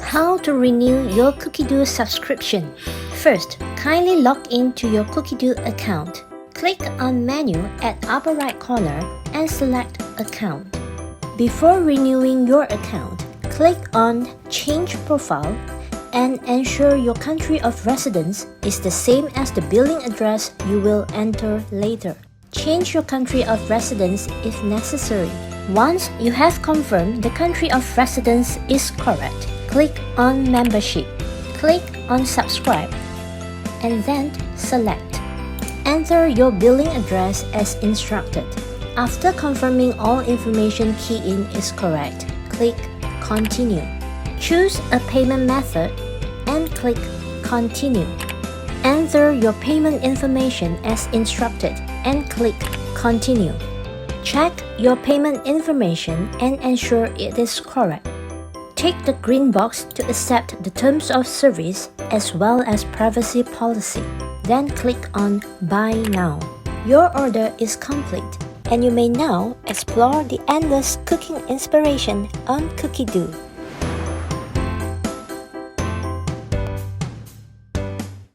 How to renew your Cookidoo subscription. First, kindly log into your Cookidoo account. Click on Menu at upper right corner and select Account. Before renewing your account, click on Change Profile and ensure your country of residence is the same as the billing address you will enter later. Change your country of residence if necessary. Once you have confirmed the country of residence is correct, click on Membership. Click on Subscribe and then select. Enter your billing address as instructed. After confirming all information key-in is correct, click Continue. Choose a payment method and click Continue. Enter your payment information as instructed and click Continue. Check your payment information and ensure it is correct. Tick the green box to accept the terms of service as well as privacy policy. Then click on Buy Now. Your order is complete and you may now explore the endless cooking inspiration on Cookidoo.